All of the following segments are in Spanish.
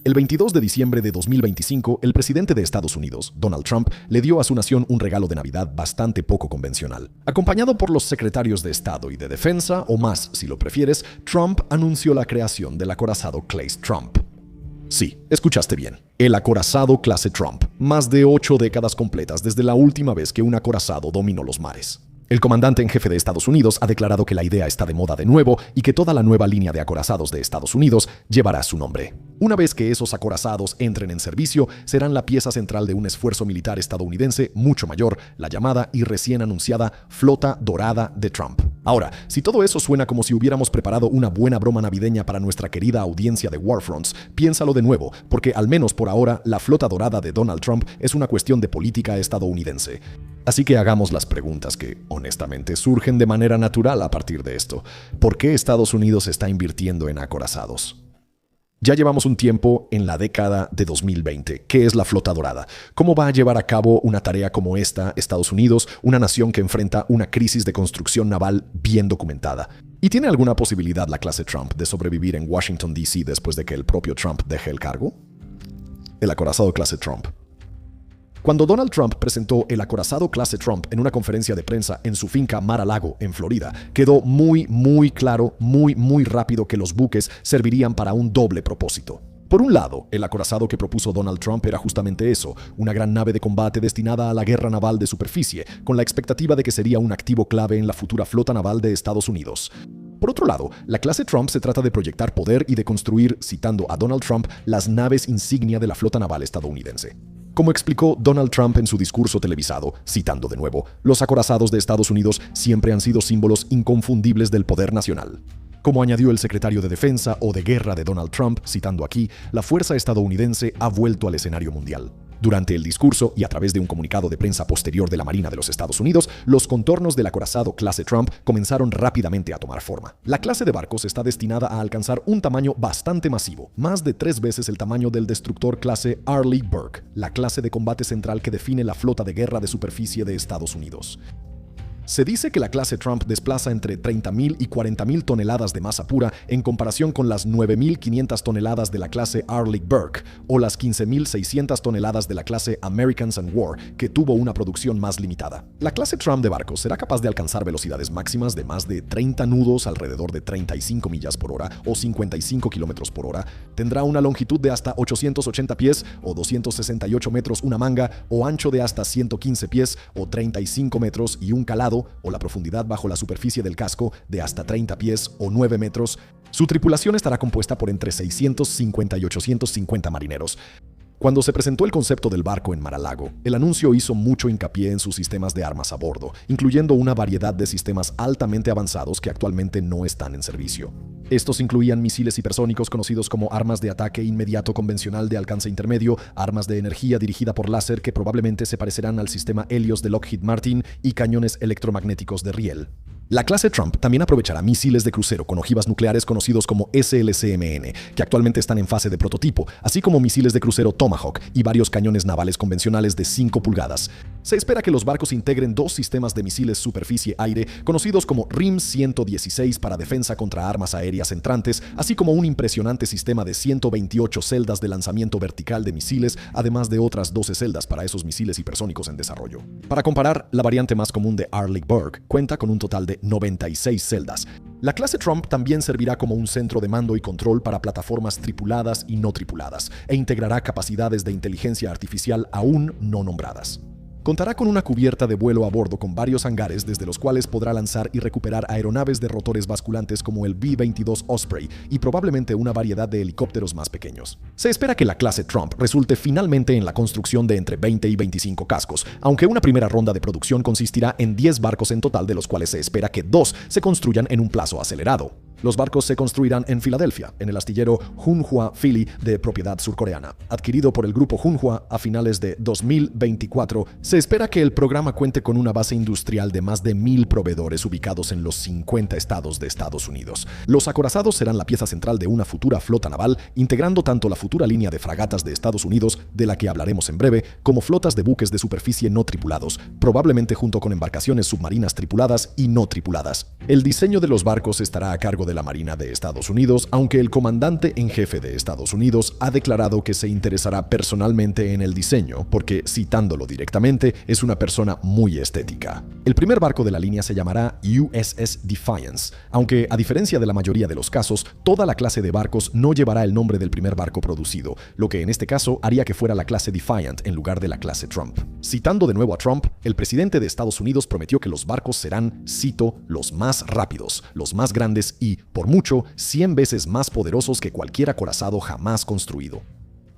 El 22 de diciembre de 2025, el presidente de Estados Unidos, Donald Trump, le dio a su nación un regalo de Navidad bastante poco convencional. Acompañado por los secretarios de Estado y de Defensa, o más si lo prefieres, Trump anunció la creación del acorazado Clase Trump. Sí, escuchaste bien. El acorazado clase Trump. Más de 8 décadas completas desde la última vez que un acorazado dominó los mares. El comandante en jefe de Estados Unidos ha declarado que la idea está de moda de nuevo y que toda la nueva línea de acorazados de Estados Unidos llevará su nombre. Una vez que esos acorazados entren en servicio, serán la pieza central de un esfuerzo militar estadounidense mucho mayor, la llamada y recién anunciada Flota Dorada de Trump. Ahora, si todo eso suena como si hubiéramos preparado una buena broma navideña para nuestra querida audiencia de Warfronts, piénsalo de nuevo, porque al menos por ahora la Flota Dorada de Donald Trump es una cuestión de política estadounidense. Así que hagamos las preguntas que, honestamente, surgen de manera natural a partir de esto. ¿Por qué Estados Unidos está invirtiendo en acorazados? Ya llevamos un tiempo en la década de 2020. ¿Qué es la Flota Dorada? ¿Cómo va a llevar a cabo una tarea como esta Estados Unidos, una nación que enfrenta una crisis de construcción naval bien documentada? ¿Y tiene alguna posibilidad la clase Trump de sobrevivir en Washington, D.C. después de que el propio Trump deje el cargo? El acorazado clase Trump. Cuando Donald Trump presentó el acorazado clase Trump en una conferencia de prensa en su finca Mar-a-Lago, en Florida, quedó muy claro, muy rápido que los buques servirían para un doble propósito. Por un lado, el acorazado que propuso Donald Trump era justamente eso, una gran nave de combate destinada a la guerra naval de superficie, con la expectativa de que sería un activo clave en la futura flota naval de Estados Unidos. Por otro lado, la clase Trump se trata de proyectar poder y de construir, citando a Donald Trump, las naves insignia de la flota naval estadounidense. Como explicó Donald Trump en su discurso televisado, citando de nuevo, los acorazados de Estados Unidos siempre han sido símbolos inconfundibles del poder nacional. Como añadió el secretario de Defensa o de Guerra de Donald Trump, citando aquí, la fuerza estadounidense ha vuelto al escenario mundial. Durante el discurso y a través de un comunicado de prensa posterior de la Marina de los Estados Unidos, los contornos del acorazado clase Trump comenzaron rápidamente a tomar forma. La clase de barcos está destinada a alcanzar un tamaño bastante masivo, más de 3 veces el tamaño del destructor clase Arleigh Burke, la clase de combate central que define la flota de guerra de superficie de Estados Unidos. Se dice que la clase Trump desplaza entre 30.000 y 40.000 toneladas de masa pura en comparación con las 9.500 toneladas de la clase Arleigh Burke o las 15.600 toneladas de la clase Americans and War, que tuvo una producción más limitada. La clase Trump de barcos será capaz de alcanzar velocidades máximas de más de 30 nudos alrededor de 35 millas por hora o 55 kilómetros por hora, tendrá una longitud de hasta 880 pies o 268 metros una manga o ancho de hasta 115 pies o 35 metros y un calado o la profundidad bajo la superficie del casco de hasta 30 pies o 9 metros. Su tripulación estará compuesta por entre 650 y 850 marineros. Cuando se presentó el concepto del barco en Mar-a-Lago, el anuncio hizo mucho hincapié en sus sistemas de armas a bordo, incluyendo una variedad de sistemas altamente avanzados que actualmente no están en servicio. Estos incluían misiles hipersónicos conocidos como armas de ataque inmediato convencional de alcance intermedio, armas de energía dirigida por láser que probablemente se parecerán al sistema Helios de Lockheed Martin y cañones electromagnéticos de riel. La clase Trump también aprovechará misiles de crucero con ojivas nucleares conocidos como SLCMN, que actualmente están en fase de prototipo, así como misiles de crucero Tomahawk y varios cañones navales convencionales de 5 pulgadas. Se espera que los barcos integren 2 sistemas de misiles superficie-aire conocidos como RIM-116 para defensa contra armas aéreas entrantes, así como un impresionante sistema de 128 celdas de lanzamiento vertical de misiles, además de otras 12 celdas para esos misiles hipersónicos en desarrollo. Para comparar, la variante más común de Arleigh Burke cuenta con un total de 96 celdas. La clase Trump también servirá como un centro de mando y control para plataformas tripuladas y no tripuladas, e integrará capacidades de inteligencia artificial aún no nombradas. Contará con una cubierta de vuelo a bordo con varios hangares desde los cuales podrá lanzar y recuperar aeronaves de rotores basculantes como el B-22 Osprey y probablemente una variedad de helicópteros más pequeños. Se espera que la clase Trump resulte finalmente en la construcción de entre 20 y 25 cascos, aunque una primera ronda de producción consistirá en 10 barcos en total, de los cuales se espera que 2 se construyan en un plazo acelerado. Los barcos se construirán en Filadelfia, en el astillero Hunhua Philly de propiedad surcoreana. Adquirido por el grupo Hunhua a finales de 2024, se espera que el programa cuente con una base industrial de más de 1,000 proveedores ubicados en los 50 estados de Estados Unidos. Los acorazados serán la pieza central de una futura flota naval, integrando tanto la futura línea de fragatas de Estados Unidos, de la que hablaremos en breve, como flotas de buques de superficie no tripulados, probablemente junto con embarcaciones submarinas tripuladas y no tripuladas. El diseño de los barcos estará a cargo de de la Marina de Estados Unidos, aunque el comandante en jefe de Estados Unidos ha declarado que se interesará personalmente en el diseño, porque, citándolo directamente, es una persona muy estética. El primer barco de la línea se llamará USS Defiance, aunque, a diferencia de la mayoría de los casos, toda la clase de barcos no llevará el nombre del primer barco producido, lo que en este caso haría que fuera la clase Defiant en lugar de la clase Trump. Citando de nuevo a Trump, el presidente de Estados Unidos prometió que los barcos serán, cito, los más rápidos, los más grandes y, por mucho, 100 veces más poderosos que cualquier acorazado jamás construido.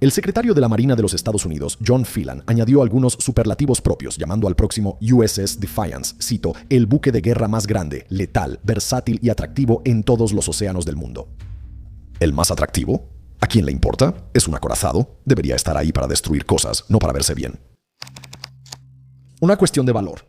El secretario de la Marina de los Estados Unidos, John Phelan, añadió algunos superlativos propios, llamando al próximo USS Defiance, cito, el buque de guerra más grande, letal, versátil y atractivo en todos los océanos del mundo. ¿El más atractivo? ¿A quién le importa? Es un acorazado. Debería estar ahí para destruir cosas, no para verse bien. Una cuestión de valor.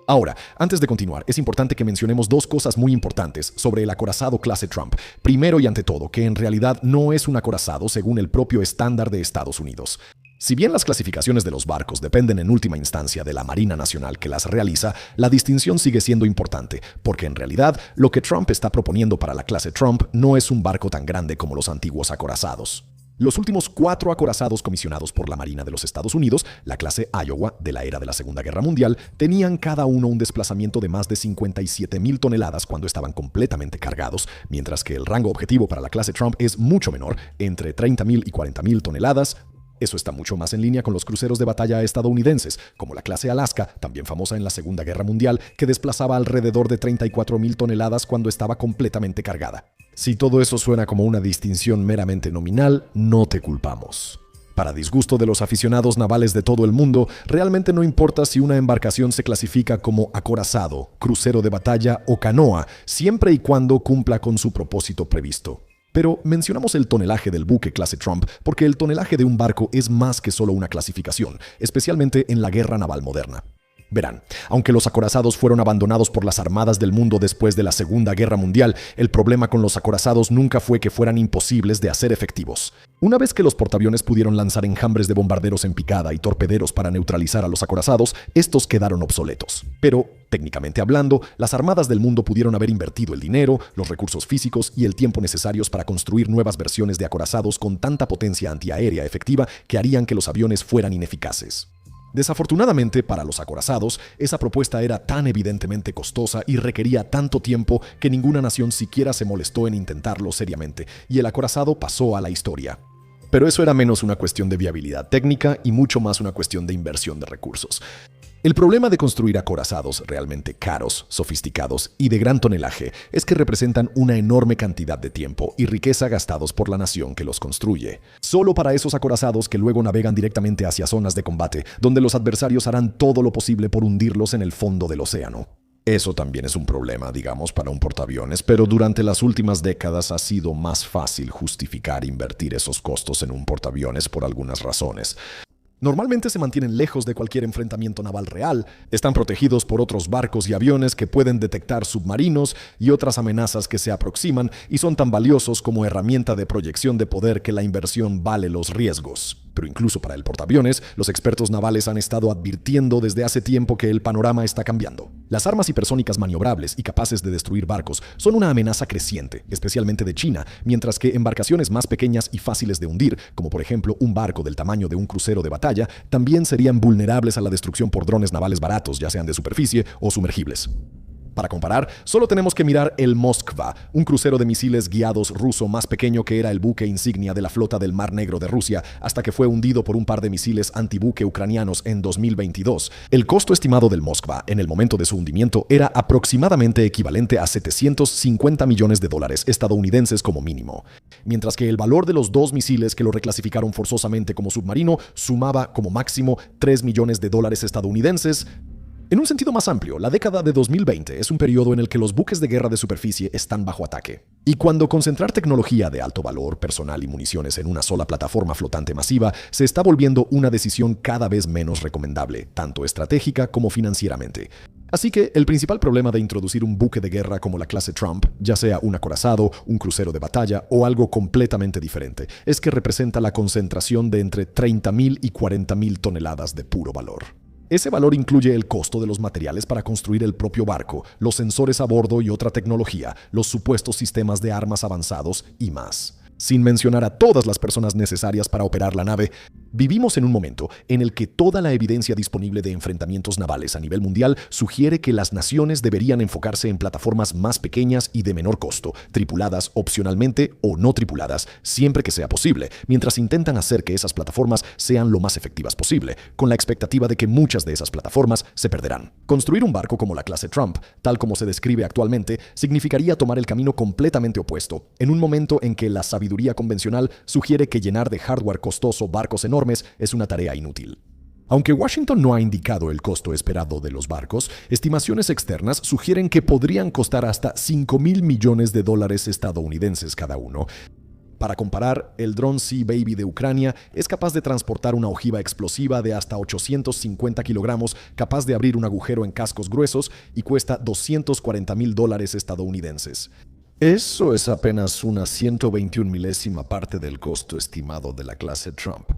Ahora, antes de continuar, es importante que mencionemos dos cosas muy importantes sobre el acorazado clase Trump. Primero y ante todo, que en realidad no es un acorazado según el propio estándar de Estados Unidos. Si bien las clasificaciones de los barcos dependen en última instancia de la Marina Nacional que las realiza, la distinción sigue siendo importante, porque en realidad lo que Trump está proponiendo para la clase Trump no es un barco tan grande como los antiguos acorazados. Los últimos 4 acorazados comisionados por la Marina de los Estados Unidos, la clase Iowa de la era de la Segunda Guerra Mundial, tenían cada uno un desplazamiento de más de 57,000 toneladas cuando estaban completamente cargados, mientras que el rango objetivo para la clase Trump es mucho menor, entre 30,000 y 40,000 toneladas. Eso está mucho más en línea con los cruceros de batalla estadounidenses, como la clase Alaska, también famosa en la Segunda Guerra Mundial, que desplazaba alrededor de 34,000 toneladas cuando estaba completamente cargada. Si todo eso suena como una distinción meramente nominal, no te culpamos. Para disgusto de los aficionados navales de todo el mundo, realmente no importa si una embarcación se clasifica como acorazado, crucero de batalla o canoa, siempre y cuando cumpla con su propósito previsto. Pero mencionamos el tonelaje del buque clase Trump porque el tonelaje de un barco es más que solo una clasificación, especialmente en la guerra naval moderna. Verán, aunque los acorazados fueron abandonados por las armadas del mundo después de la Segunda Guerra Mundial, el problema con los acorazados nunca fue que fueran imposibles de hacer efectivos. Una vez que los portaaviones pudieron lanzar enjambres de bombarderos en picada y torpederos para neutralizar a los acorazados, estos quedaron obsoletos. Pero, técnicamente hablando, las armadas del mundo pudieron haber invertido el dinero, los recursos físicos y el tiempo necesarios para construir nuevas versiones de acorazados con tanta potencia antiaérea efectiva que harían que los aviones fueran ineficaces. Desafortunadamente para los acorazados, esa propuesta era tan evidentemente costosa y requería tanto tiempo que ninguna nación siquiera se molestó en intentarlo seriamente, y el acorazado pasó a la historia. Pero eso era menos una cuestión de viabilidad técnica y mucho más una cuestión de inversión de recursos. El problema de construir acorazados realmente caros, sofisticados y de gran tonelaje es que representan una enorme cantidad de tiempo y riqueza gastados por la nación que los construye. Solo para esos acorazados que luego navegan directamente hacia zonas de combate, donde los adversarios harán todo lo posible por hundirlos en el fondo del océano. Eso también es un problema, digamos, para un portaaviones, pero durante las últimas décadas ha sido más fácil justificar invertir esos costos en un portaaviones por algunas razones. Normalmente se mantienen lejos de cualquier enfrentamiento naval real, están protegidos por otros barcos y aviones que pueden detectar submarinos y otras amenazas que se aproximan y son tan valiosos como herramienta de proyección de poder que la inversión vale los riesgos. Pero incluso para el portaaviones, los expertos navales han estado advirtiendo desde hace tiempo que el panorama está cambiando. Las armas hipersónicas maniobrables y capaces de destruir barcos son una amenaza creciente, especialmente de China, mientras que embarcaciones más pequeñas y fáciles de hundir, como por ejemplo un barco del tamaño de un crucero de batalla, también serían vulnerables a la destrucción por drones navales baratos, ya sean de superficie o sumergibles. Para comparar, solo tenemos que mirar el Moskva, un crucero de misiles guiados ruso más pequeño que era el buque insignia de la flota del Mar Negro de Rusia, hasta que fue hundido por un par de misiles antibuque ucranianos en 2022. El costo estimado del Moskva en el momento de su hundimiento era aproximadamente equivalente a 750 millones de dólares estadounidenses como mínimo, mientras que el valor de los 2 misiles que lo reclasificaron forzosamente como submarino sumaba como máximo 3 millones de dólares estadounidenses. En un sentido más amplio, la década de 2020 es un periodo en el que los buques de guerra de superficie están bajo ataque. Y cuando concentrar tecnología de alto valor, personal y municiones en una sola plataforma flotante masiva se está volviendo una decisión cada vez menos recomendable, tanto estratégica como financieramente. Así que el principal problema de introducir un buque de guerra como la clase Trump, ya sea un acorazado, un crucero de batalla o algo completamente diferente, es que representa la concentración de entre 30,000 y 40,000 toneladas de puro valor. Ese valor incluye el costo de los materiales para construir el propio barco, los sensores a bordo y otra tecnología, los supuestos sistemas de armas avanzados y más. Sin mencionar a todas las personas necesarias para operar la nave, vivimos en un momento en el que toda la evidencia disponible de enfrentamientos navales a nivel mundial sugiere que las naciones deberían enfocarse en plataformas más pequeñas y de menor costo, tripuladas opcionalmente o no tripuladas, siempre que sea posible, mientras intentan hacer que esas plataformas sean lo más efectivas posible, con la expectativa de que muchas de esas plataformas se perderán. Construir un barco como la clase Trump, tal como se describe actualmente, significaría tomar el camino completamente opuesto, en un momento en que la sabiduría convencional sugiere que llenar de hardware costoso barcos enormes es una tarea inútil. Aunque Washington no ha indicado el costo esperado de los barcos, estimaciones externas sugieren que podrían costar hasta $5,000 millones estadounidenses cada uno. Para comparar, el dron Sea Baby de Ucrania es capaz de transportar una ojiva explosiva de hasta 850 kilogramos, capaz de abrir un agujero en cascos gruesos y cuesta $240,000 estadounidenses. Eso es apenas una 121 milésima parte del costo estimado de la clase Trump.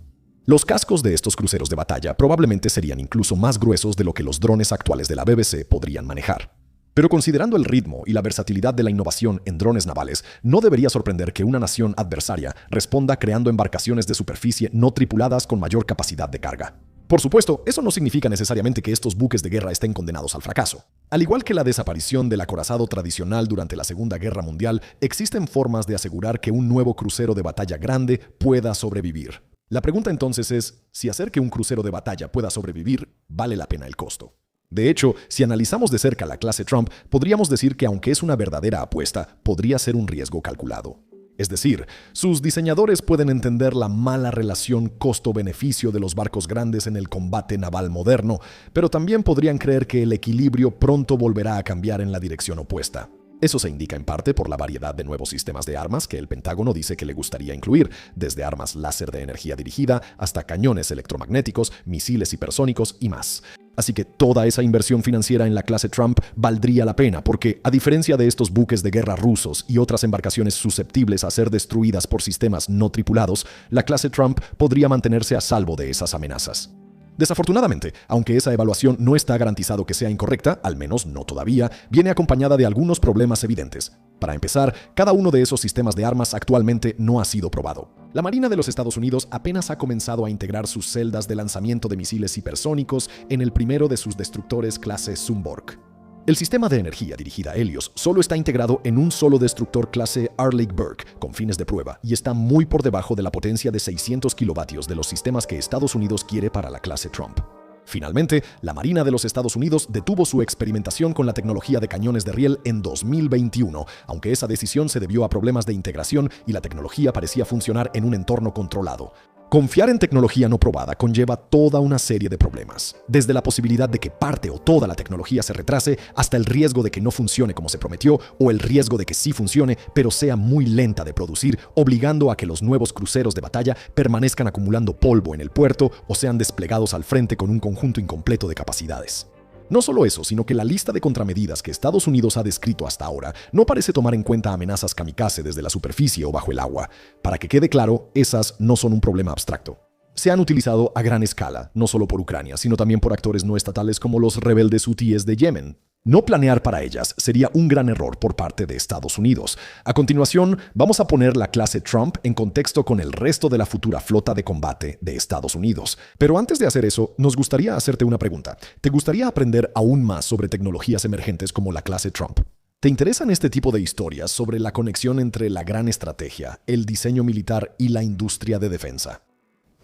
Los cascos de estos cruceros de batalla probablemente serían incluso más gruesos de lo que los drones actuales de la BBC podrían manejar. Pero considerando el ritmo y la versatilidad de la innovación en drones navales, no debería sorprender que una nación adversaria responda creando embarcaciones de superficie no tripuladas con mayor capacidad de carga. Por supuesto, eso no significa necesariamente que estos buques de guerra estén condenados al fracaso. Al igual que la desaparición del acorazado tradicional durante la Segunda Guerra Mundial, existen formas de asegurar que un nuevo crucero de batalla grande pueda sobrevivir. La pregunta entonces es, si hacer que un crucero de batalla pueda sobrevivir, ¿vale la pena el costo? De hecho, si analizamos de cerca la clase Trump, podríamos decir que aunque es una verdadera apuesta, podría ser un riesgo calculado. Es decir, sus diseñadores pueden entender la mala relación costo-beneficio de los barcos grandes en el combate naval moderno, pero también podrían creer que el equilibrio pronto volverá a cambiar en la dirección opuesta. Eso se indica en parte por la variedad de nuevos sistemas de armas que el Pentágono dice que le gustaría incluir, desde armas láser de energía dirigida hasta cañones electromagnéticos, misiles hipersónicos y más. Así que toda esa inversión financiera en la clase Trump valdría la pena porque, a diferencia de estos buques de guerra rusos y otras embarcaciones susceptibles a ser destruidas por sistemas no tripulados, la clase Trump podría mantenerse a salvo de esas amenazas. Desafortunadamente, aunque esa evaluación no está garantizado que sea incorrecta, al menos no todavía, viene acompañada de algunos problemas evidentes. Para empezar, cada uno de esos sistemas de armas actualmente no ha sido probado. La Marina de los Estados Unidos apenas ha comenzado a integrar sus celdas de lanzamiento de misiles hipersónicos en el primero de sus destructores clase Zumborg. El sistema de energía dirigida Helios solo está integrado en un solo destructor clase Arleigh Burke con fines de prueba y está muy por debajo de la potencia de 600 kilovatios de los sistemas que Estados Unidos quiere para la clase Trump. Finalmente, la Marina de los Estados Unidos detuvo su experimentación con la tecnología de cañones de riel en 2021, aunque esa decisión se debió a problemas de integración y la tecnología parecía funcionar en un entorno controlado. Confiar en tecnología no probada conlleva toda una serie de problemas, desde la posibilidad de que parte o toda la tecnología se retrase hasta el riesgo de que no funcione como se prometió o el riesgo de que sí funcione pero sea muy lenta de producir, obligando a que los nuevos cruceros de batalla permanezcan acumulando polvo en el puerto o sean desplegados al frente con un conjunto incompleto de capacidades. No solo eso, sino que la lista de contramedidas que Estados Unidos ha descrito hasta ahora no parece tomar en cuenta amenazas kamikaze desde la superficie o bajo el agua. Para que quede claro, esas no son un problema abstracto. Se han utilizado a gran escala, no solo por Ucrania, sino también por actores no estatales como los rebeldes hutíes de Yemen. No planear para ellas sería un gran error por parte de Estados Unidos. A continuación, vamos a poner la clase Trump en contexto con el resto de la futura flota de combate de Estados Unidos. Pero antes de hacer eso, nos gustaría hacerte una pregunta. ¿Te gustaría aprender aún más sobre tecnologías emergentes como la clase Trump? ¿Te interesan este tipo de historias sobre la conexión entre la gran estrategia, el diseño militar y la industria de defensa?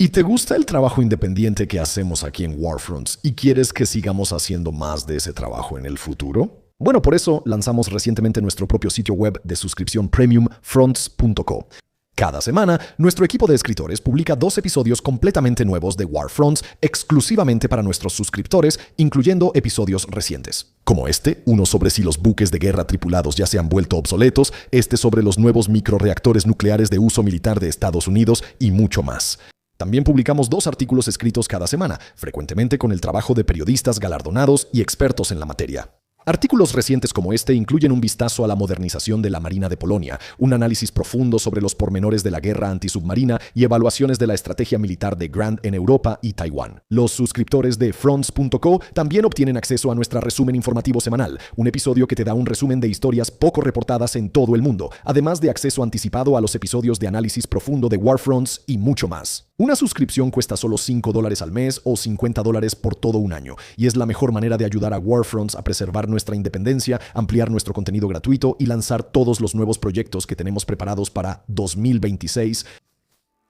¿Y te gusta el trabajo independiente que hacemos aquí en Warfronts y quieres que sigamos haciendo más de ese trabajo en el futuro? Bueno, por eso lanzamos recientemente nuestro propio sitio web de suscripción premium, fronts.co. Cada semana, nuestro equipo de escritores publica 2 episodios completamente nuevos de Warfronts exclusivamente para nuestros suscriptores, incluyendo episodios recientes. Como este, uno sobre si los buques de guerra tripulados ya se han vuelto obsoletos, este sobre los nuevos microreactores nucleares de uso militar de Estados Unidos y mucho más. También publicamos 2 artículos escritos cada semana, frecuentemente con el trabajo de periodistas galardonados y expertos en la materia. Artículos recientes como este incluyen un vistazo a la modernización de la Marina de Polonia, un análisis profundo sobre los pormenores de la guerra antisubmarina y evaluaciones de la estrategia militar de Grant en Europa y Taiwán. Los suscriptores de Fronts.co también obtienen acceso a nuestro resumen informativo semanal, un episodio que te da un resumen de historias poco reportadas en todo el mundo, además de acceso anticipado a los episodios de análisis profundo de Warfronts y mucho más. Una suscripción cuesta solo $5 al mes o $50 por todo un año, y es la mejor manera de ayudar a Warfronts a preservar nuestra independencia, ampliar nuestro contenido gratuito y lanzar todos los nuevos proyectos que tenemos preparados para 2026.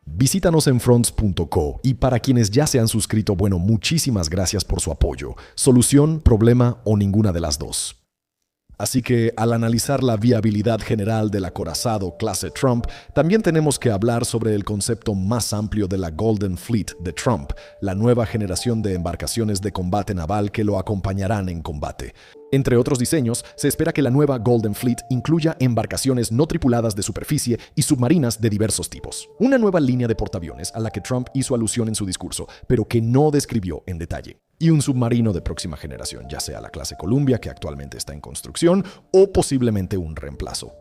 Visítanos en Fronts.co y para quienes ya se han suscrito, bueno, muchísimas gracias por su apoyo. Solución, problema o ninguna de las dos. Así que al analizar la viabilidad general del acorazado clase Trump, también tenemos que hablar sobre el concepto más amplio de la Golden Fleet de Trump, la nueva generación de embarcaciones de combate naval que lo acompañarán en combate. Entre otros diseños, se espera que la nueva Golden Fleet incluya embarcaciones no tripuladas de superficie y submarinas de diversos tipos. Una nueva línea de portaaviones a la que Trump hizo alusión en su discurso, pero que no describió en detalle. Y un submarino de próxima generación, ya sea la clase Columbia, que actualmente está en construcción, o posiblemente un reemplazo.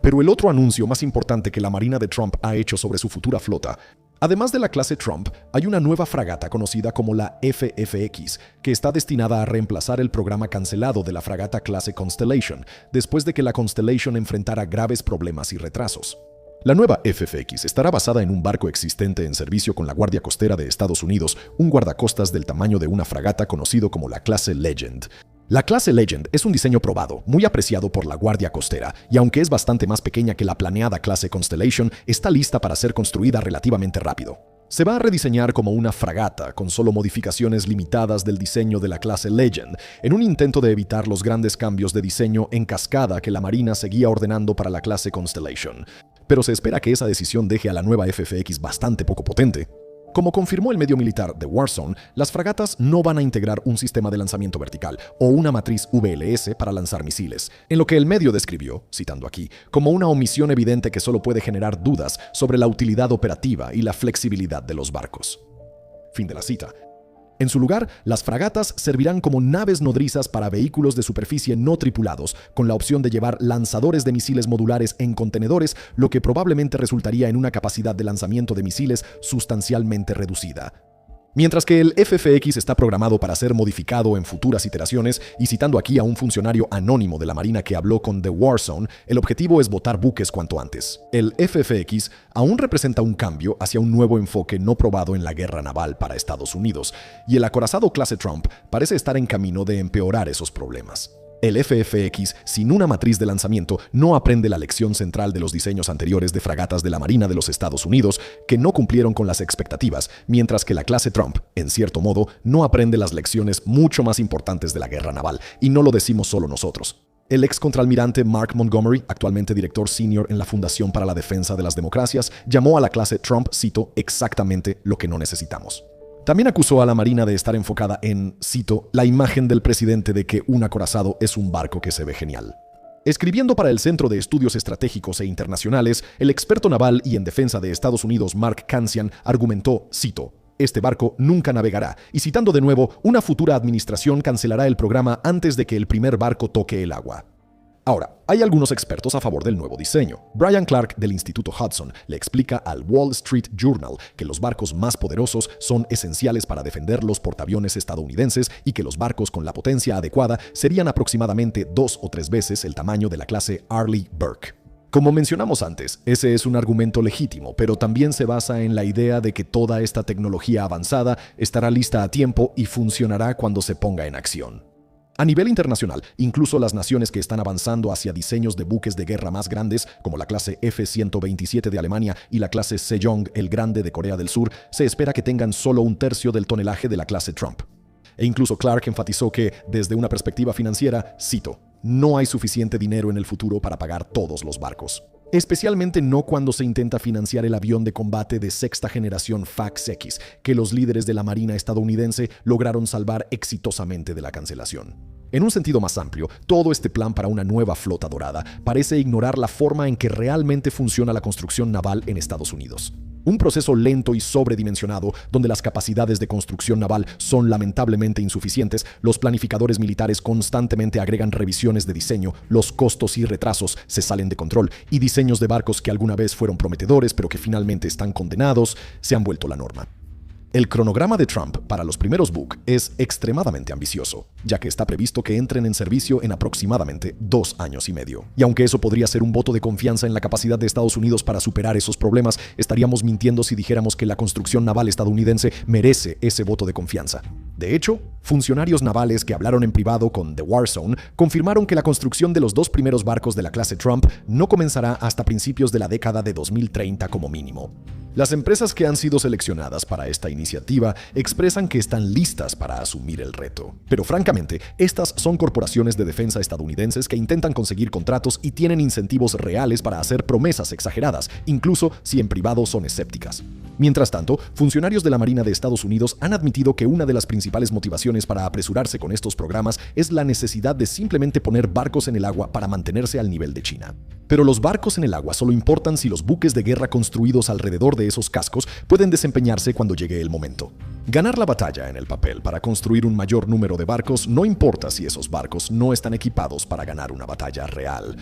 Pero el otro anuncio más importante que la Marina de Trump ha hecho sobre su futura flota, además de la clase Trump, hay una nueva fragata conocida como la FFX, que está destinada a reemplazar el programa cancelado de la fragata clase Constellation, después de que la Constellation enfrentara graves problemas y retrasos. La nueva FFX estará basada en un barco existente en servicio con la Guardia Costera de Estados Unidos, un guardacostas del tamaño de una fragata conocido como la clase Legend. La clase Legend es un diseño probado, muy apreciado por la Guardia Costera, y aunque es bastante más pequeña que la planeada clase Constellation, está lista para ser construida relativamente rápido. Se va a rediseñar como una fragata, con solo modificaciones limitadas del diseño de la clase Legend, en un intento de evitar los grandes cambios de diseño en cascada que la Marina seguía ordenando para la clase Constellation. Pero se espera que esa decisión deje a la nueva FFX bastante poco potente. Como confirmó el medio militar The War Zone, las fragatas no van a integrar un sistema de lanzamiento vertical o una matriz VLS para lanzar misiles, en lo que el medio describió, citando aquí, como una omisión evidente que solo puede generar dudas sobre la utilidad operativa y la flexibilidad de los barcos. Fin de la cita. En su lugar, las fragatas servirán como naves nodrizas para vehículos de superficie no tripulados, con la opción de llevar lanzadores de misiles modulares en contenedores, lo que probablemente resultaría en una capacidad de lanzamiento de misiles sustancialmente reducida. Mientras que el FFX está programado para ser modificado en futuras iteraciones, y citando aquí a un funcionario anónimo de la Marina que habló con The War Zone, el objetivo es botar buques cuanto antes. El FFX aún representa un cambio hacia un nuevo enfoque no probado en la guerra naval para Estados Unidos, y el acorazado clase Trump parece estar en camino de empeorar esos problemas. El FFX, sin una matriz de lanzamiento, no aprende la lección central de los diseños anteriores de fragatas de la Marina de los Estados Unidos, que no cumplieron con las expectativas, mientras que la clase Trump, en cierto modo, no aprende las lecciones mucho más importantes de la guerra naval, y no lo decimos solo nosotros. El ex contraalmirante Mark Montgomery, actualmente director senior en la Fundación para la Defensa de las Democracias, llamó a la clase Trump, cito, exactamente lo que no necesitamos. También acusó a la Marina de estar enfocada en, cito, la imagen del presidente de que un acorazado es un barco que se ve genial. Escribiendo para el Centro de Estudios Estratégicos e Internacionales, el experto naval y en defensa de Estados Unidos Mark Cancian argumentó, cito, este barco nunca navegará, y citando de nuevo, una futura administración cancelará el programa antes de que el primer barco toque el agua. Ahora, hay algunos expertos a favor del nuevo diseño. Brian Clark del Instituto Hudson le explica al Wall Street Journal que los barcos más poderosos son esenciales para defender los portaaviones estadounidenses y que los barcos con la potencia adecuada serían aproximadamente 2 o 3 veces el tamaño de la clase Arleigh Burke. Como mencionamos antes, ese es un argumento legítimo, pero también se basa en la idea de que toda esta tecnología avanzada estará lista a tiempo y funcionará cuando se ponga en acción. A nivel internacional, incluso las naciones que están avanzando hacia diseños de buques de guerra más grandes, como la clase F-127 de Alemania y la clase Sejong el Grande de Corea del Sur, se espera que tengan solo 1/3 del tonelaje de la clase Trump. E incluso Clark enfatizó que, desde una perspectiva financiera, cito, no hay suficiente dinero en el futuro para pagar todos los barcos. Especialmente no cuando se intenta financiar el avión de combate de sexta generación FAX-X, que los líderes de la Marina estadounidense lograron salvar exitosamente de la cancelación. En un sentido más amplio, todo este plan para una nueva flota dorada parece ignorar la forma en que realmente funciona la construcción naval en Estados Unidos. Un proceso lento y sobredimensionado, donde las capacidades de construcción naval son lamentablemente insuficientes, los planificadores militares constantemente agregan revisiones de diseño, los costos y retrasos se salen de control, y diseños de barcos que alguna vez fueron prometedores pero que finalmente están condenados, se han vuelto la norma. El cronograma de Trump para los primeros Buk es extremadamente ambicioso, ya que está previsto que entren en servicio en aproximadamente 2 años y medio. Y aunque eso podría ser un voto de confianza en la capacidad de Estados Unidos para superar esos problemas, estaríamos mintiendo si dijéramos que la construcción naval estadounidense merece ese voto de confianza. De hecho, funcionarios navales que hablaron en privado con The War Zone confirmaron que la construcción de los 2 primeros barcos de la clase Trump no comenzará hasta principios de la década de 2030 como mínimo. Las empresas que han sido seleccionadas para esta iniciativa expresan que están listas para asumir el reto. Pero francamente, estas son corporaciones de defensa estadounidenses que intentan conseguir contratos y tienen incentivos reales para hacer promesas exageradas, incluso si en privado son escépticas. Mientras tanto, funcionarios de la Marina de Estados Unidos han admitido que una de las principales motivaciones para apresurarse con estos programas es la necesidad de simplemente poner barcos en el agua para mantenerse al nivel de China. Pero los barcos en el agua solo importan si los buques de guerra construidos alrededor de esos cascos pueden desempeñarse cuando llegue el momento. Ganar la batalla en el papel para construir un mayor número de barcos no importa si esos barcos no están equipados para ganar una batalla real.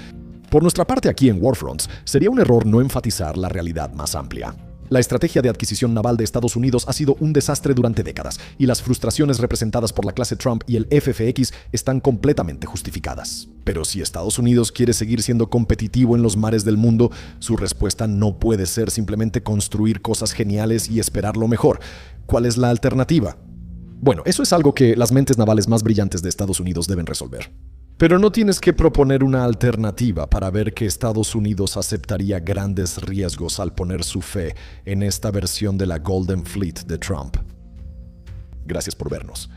Por nuestra parte aquí en Warfronts, sería un error no enfatizar la realidad más amplia. La estrategia de adquisición naval de Estados Unidos ha sido un desastre durante décadas, y las frustraciones representadas por la clase Trump y el FFX están completamente justificadas. Pero si Estados Unidos quiere seguir siendo competitivo en los mares del mundo, su respuesta no puede ser simplemente construir cosas geniales y esperar lo mejor. ¿Cuál es la alternativa? Bueno, eso es algo que las mentes navales más brillantes de Estados Unidos deben resolver. Pero no tienes que proponer una alternativa para ver que Estados Unidos aceptaría grandes riesgos al poner su fe en esta versión de la Golden Fleet de Trump. Gracias por vernos.